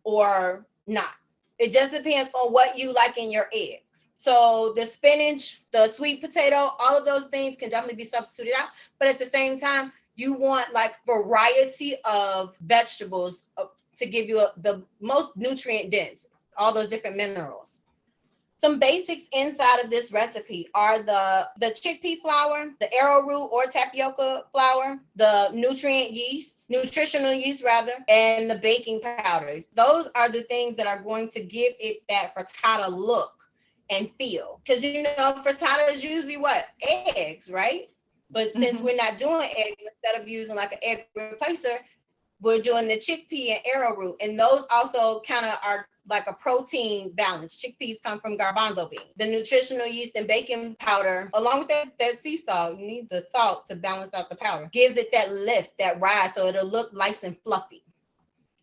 or not. It just depends on what you like in your eggs. So the spinach, the sweet potato, all of those things can definitely be substituted out. But at the same time, you want like variety of vegetables to give you the most nutrient dense, all those different minerals. Some basics inside of this recipe are the chickpea flour, the arrowroot or tapioca flour, the nutritional yeast rather, and the baking powder. Those are the things that are going to give it that frittata look and feel. Because frittata is usually what? Eggs, right? But since we're not doing eggs, instead of using like an egg replacer, we're doing the chickpea and arrowroot. And those also kind of are like a protein balance. Chickpeas come from garbanzo beans. The nutritional yeast and baking powder, along with that sea salt, you need the salt to balance out the powder, gives it that lift, that rise, so it'll look nice and fluffy.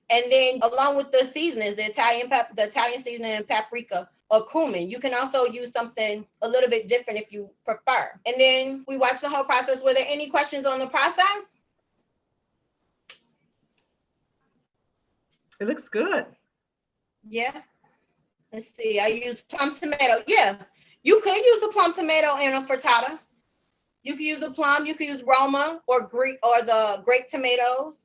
And then along with the seasonings, the Italian seasoning and paprika or cumin, you can also use something a little bit different if you prefer. And then we watch the whole process. Were there any questions on the process? It looks good. Yeah. Let's see. I use plum tomato. Yeah. You could use a plum tomato in a frittata. You could use a plum. You could use Roma or the grape tomatoes.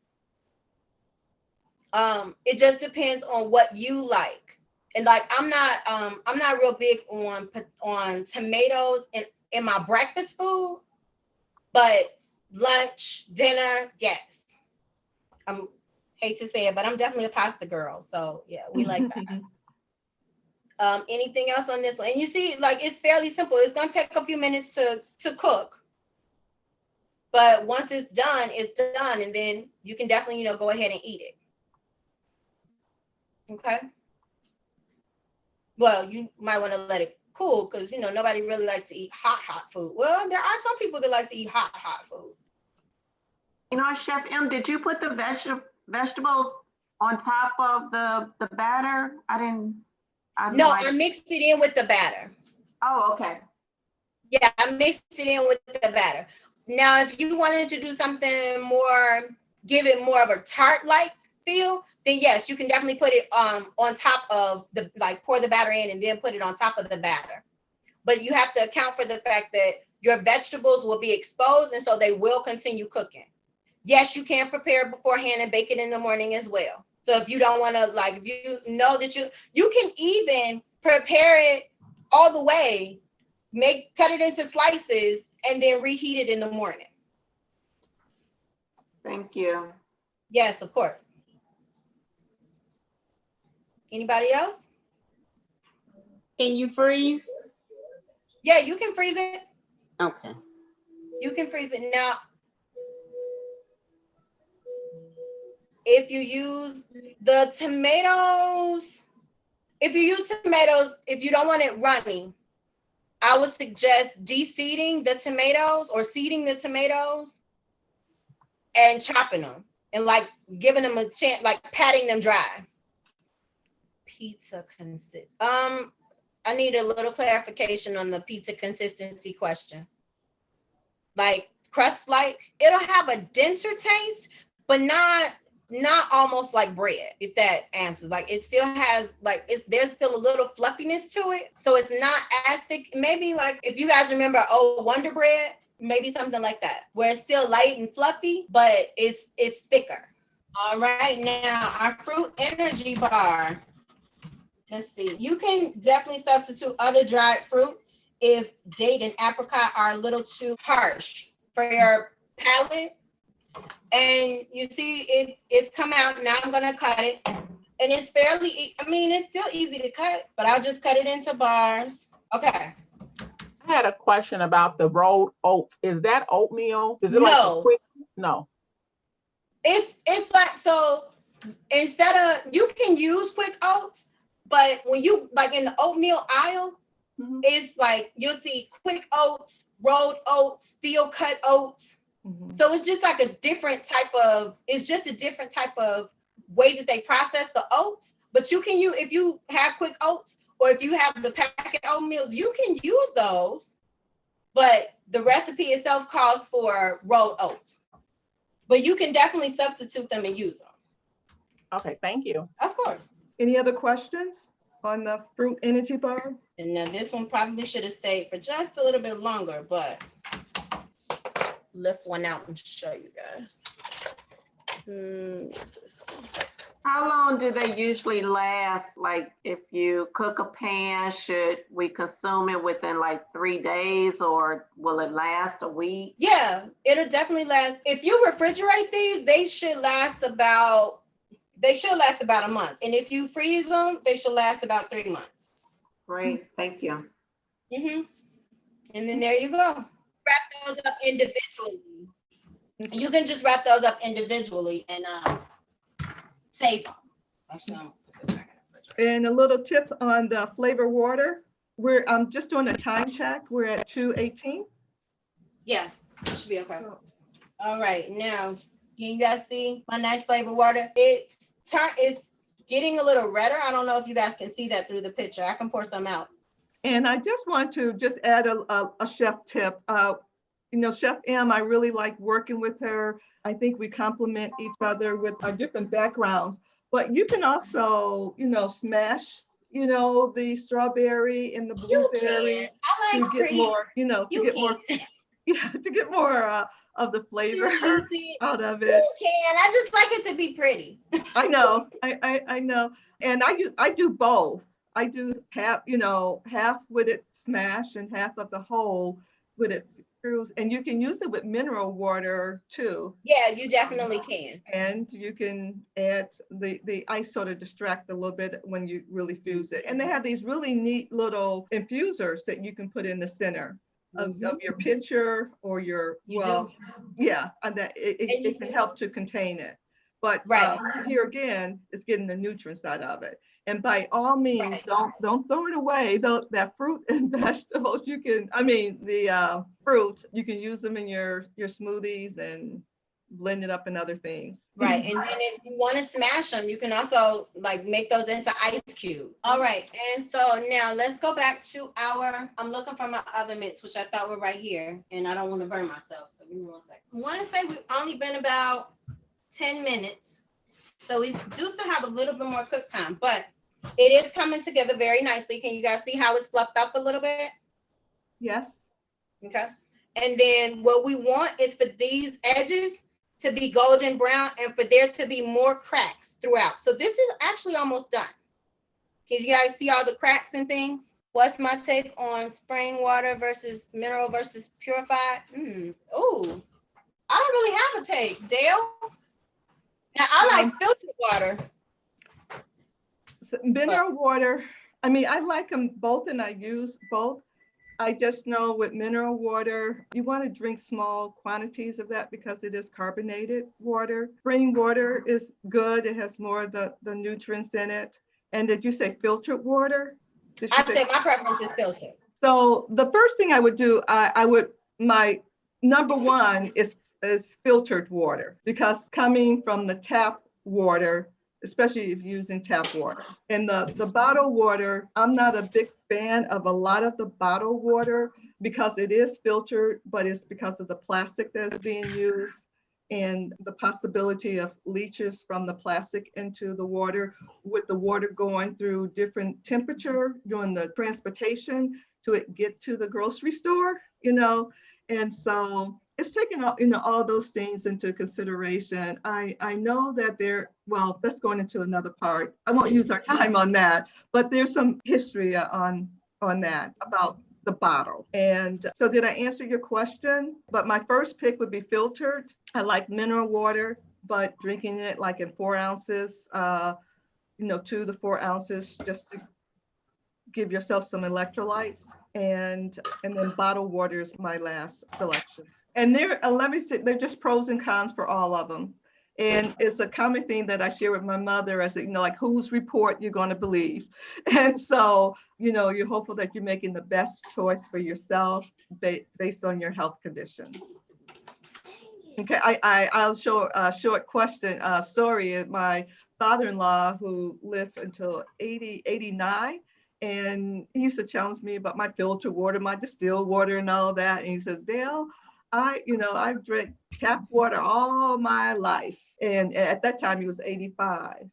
It just depends on what you like. And like I'm not real big on tomatoes in my breakfast food, but lunch, dinner, yes. Hate to say it, but I'm definitely a pasta girl. So yeah, we like that. Anything else on this one? And you see, like, it's fairly simple. It's gonna take a few minutes to cook. But once it's done, and then you can definitely, go ahead and eat it. Okay. Well, you might want to let it cool because, nobody really likes to eat hot food. Well, there are some people that like to eat hot food. Chef M, did you put the vegetables on top of the batter? No, I mixed it in with the batter. Oh, okay. Yeah, I mixed it in with the batter. Now, if you wanted to do something more, give it more of a tart-like feel, then yes, you can definitely put it on top of pour the batter in and then put it on top of the batter. But you have to account for the fact that your vegetables will be exposed, and so they will continue cooking. Yes, you can prepare beforehand and bake it in the morning as well. So if you don't want to, if you know that you can even prepare it all the way, cut it into slices, and then reheat it in the morning. Thank you. Yes, of course. Anybody else? Can you freeze? Yeah, you can freeze it. Okay. You can freeze it. Now, if you use the tomatoes, if you don't want it runny, I would suggest de-seeding the tomatoes or seeding the tomatoes and chopping them and giving them a chance, patting them dry. Pizza consist. I need a little clarification on the pizza consistency question. Crust-like, it'll have a denser taste, but not almost like bread, if that answers. It still has there's still a little fluffiness to it, so it's not as thick. Maybe if you guys remember old Wonder Bread, maybe something like that, where it's still light and fluffy, but it's thicker. All right, now our fruit energy bar. Let's see. You can definitely substitute other dried fruit if date and apricot are a little too harsh for your palate. And you see it's come out. Now I'm going to cut it. And it's it's still easy to cut, but I'll just cut it into bars. Okay. I had a question about the rolled oats. Is that oatmeal? Is it No. No. It's so instead of, you can use quick oats, but when you in the oatmeal aisle, Mm-hmm. it's you'll see quick oats, rolled oats, steel cut oats. Mhm. So it's just a different type of way that they process the oats. But you can use, if you have quick oats or if you have the packet oatmeal, you can use those. But the recipe itself calls for rolled oats. But you can definitely substitute them and use them. Okay, thank you. Of course. Any other questions on the fruit energy bar? And now this one probably should have stayed for just a little bit longer, but lift one out and show you guys. What's this one? How long do they usually last? If you cook a pan, should we consume it within 3 days, or will it last a week? Yeah, it'll definitely last. If you refrigerate these, they should last about a month. And if you freeze them, they should last about 3 months. Great, thank you. Mm-hmm. And then there you go. Wrap those up individually. You can just wrap those up individually and save them. Actually, And a little tip on the flavor water. I'm just doing a time check. We're at 2:18. yeah, it should be okay. All right, now can you guys see my nice flavor water? It's getting a little redder. I don't know if you guys can see that through the picture. I can pour some out. And I just want to add a chef tip. Chef M, I really like working with her. I think we complement each other with our different backgrounds. But you can also, smash, the strawberry and the blueberry I like to get pretty. more, to get more of the flavor out of it. You can. I just like it to be pretty. I know. I know. And I do both. I do half with it smashed and half of the whole with it through. And you can use it with mineral water too. Yeah, you definitely can. And you can add the ice soda to distract a little bit when you really fuse it. And they have these really neat little infusers that you can put in the center. of your pitcher or your, You well, do. yeah, and that it can help to contain it. But Right. here again, it's getting the nutrients out of it. And by all means, don't throw it away. That fruit and vegetables, you can, I mean, the fruit, you can use them in your smoothies and blend it up in other things. Right. And then if you want to smash them, you can also like make those into ice cube. All right. And so now let's go back to I'm looking for my other mitts, which I thought were right here. And I don't want to burn myself. So give me 1 second. I want to say we've only been about 10 minutes. So we do still have a little bit more cook time, but it is coming together very nicely. Can you guys see how it's fluffed up a little bit? Yes. Okay. And then what we want is for these edges to be golden brown and for there to be more cracks throughout. So this is actually almost done. Can you guys see all the cracks and things? What's my take on spring water versus mineral versus purified? Oh, I don't really have a take. Dale? Now I like filtered water. So mineral water, I mean, I like them both and I use both. I just know with mineral water, you want to drink small quantities of that because it is carbonated water. Spring water is good. It has more of the nutrients in it. And did you say filtered water? I'd say my preference is filtered. So the first thing I would do, my number one is filtered water, because coming from the tap water, especially if you're using tap water. And the bottled water, I'm not a big fan of a lot of the bottled water because it is filtered, but it's because of the plastic that's being used and the possibility of leaches from the plastic into the water, with the water going through different temperature during the transportation to it get to the grocery store, and so it's taking all those things into consideration. I know that that's going into another part. I won't use our time on that, but there's some history on that about the bottle. And so did I answer your question? But my first pick would be filtered. I like mineral water, but drinking it like in 4 ounces, 2 to 4 ounces, just to give yourself some electrolytes. And then bottled water is my last selection. And let me say, they're just pros and cons for all of them. And it's a common thing that I share with my mother as, like whose report you're going to believe. And so, you're hopeful that you're making the best choice for yourself based on your health condition. Okay, I'll show a short story. My father-in-law, who lived until 89, and he used to challenge me about my filtered water, my distilled water and all that. And he says, Dale, I've drank tap water all my life. And at that time he was 85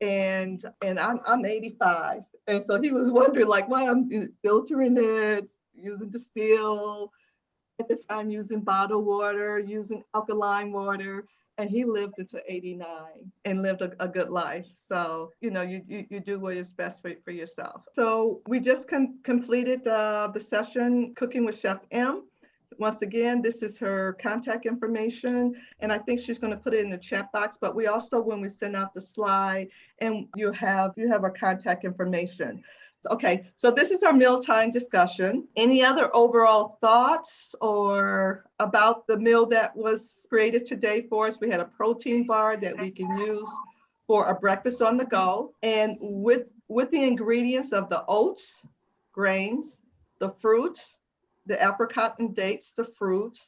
and I'm 85. And so he was wondering like why I'm filtering it, using distill, at the time using bottled water, using alkaline water. And he lived until 89 and lived a good life. So, you do what is best for yourself. So we just completed the session, Cooking with Chef M. Once again, this is her contact information, and I think she's going to put it in the chat box, but we also, when we send out the slide, and you have our contact information. Okay, so this is our mealtime discussion. Any other overall thoughts or about the meal that was created today for us? We had a protein bar that we can use for a breakfast on the go, and with the ingredients of the oats, grains, the fruit, the apricot and dates, the fruit,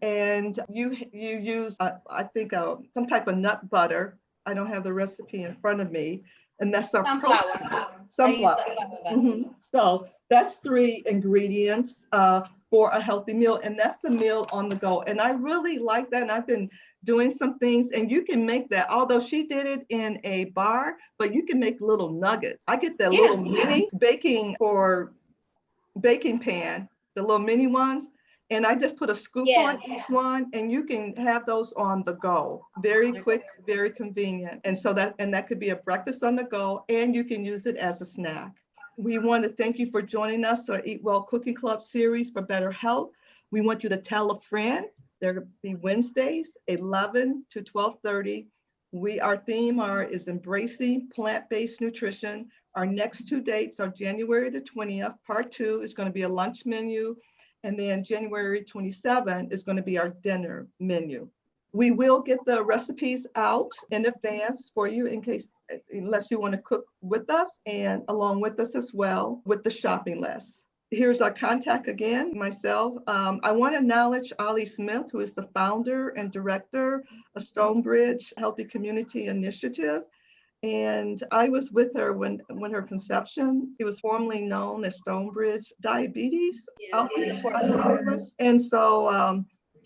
and you use, I think, some type of nut butter. I don't have the recipe in front of me, and that's our Sunflower. Sunflower. Mm-hmm. So that's 3 ingredients for a healthy meal, and that's a meal on the go. And I really like that, and I've been doing some things, and you can make that, although she did it in a bar, but you can make little nuggets. I get that little mini baking pan, the little mini ones, and I just put a scoop on each one, and you can have those on the go. Very quick, very convenient. And so that could be a breakfast on the go, and you can use it as a snack. We want to thank you for joining us for Eat Well Cooking Club series for better health. We want you to tell a friend. There'll be Wednesdays, 11 to 12:30. Our theme is embracing plant-based nutrition. Our next 2 dates are January the 20th. Part 2 is going to be a lunch menu, And then January 27 is going to be our dinner menu. We will get the recipes out in advance for you in case, unless you want to cook with us and along with us as well with the shopping list. Here's our contact again, myself. I want to acknowledge Ollie Smith, who is the founder and director of Stonebridge Healthy Community Initiative. And I was with her when her conception, it was formerly known as Stonebridge Diabetes Outreach. And so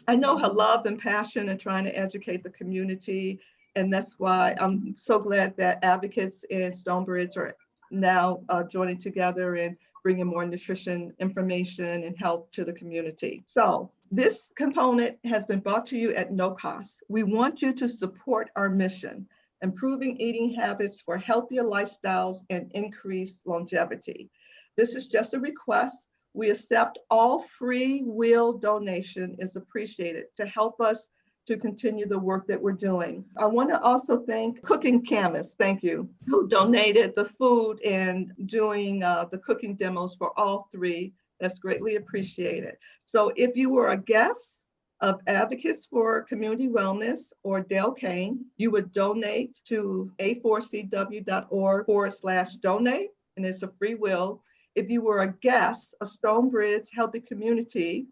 I know her love and passion in trying to educate the community. And that's why I'm so glad that advocates in Stonebridge are now joining together and bringing more nutrition information and health to the community. So this component has been brought to you at no cost. We want you to support our mission, improving eating habits for healthier lifestyles and increased longevity. This is just a request. We accept all free will donation is appreciated to help us to continue the work that we're doing. I want to also thank Cooking Canvas, thank you, who donated the food and doing the cooking demos for all three. That's greatly appreciated. So if you were a guest of Advocates for Community Wellness or Dale Cain, you would donate to A4CW.org/donate, and it's a free will. If you were a guest of Stonebridge Healthy Community,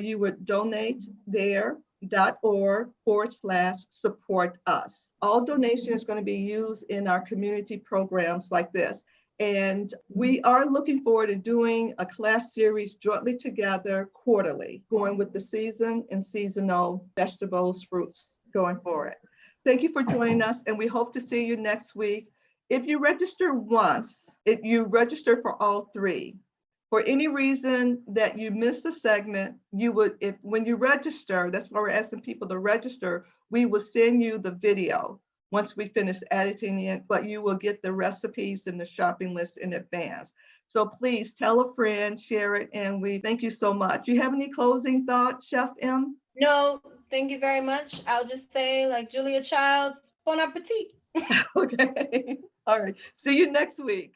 you would donate there.org/support us. All donations are going to be used in our community programs like this. And we are looking forward to doing a class series jointly together quarterly, going with the season and seasonal vegetables, fruits going forward. Thank you for joining us, and we hope to see you next week. If you register once, if you register for all three, for any reason that you miss a segment, you would, when you register, that's why we're asking people to register, we will send you the video once we finish editing it, but you will get the recipes and the shopping list in advance. So please tell a friend, share it, and we thank you so much. Do you have any closing thoughts, Chef M? No, thank you very much. I'll just say, like Julia Childs, bon appetit. Okay. All right. See you next week.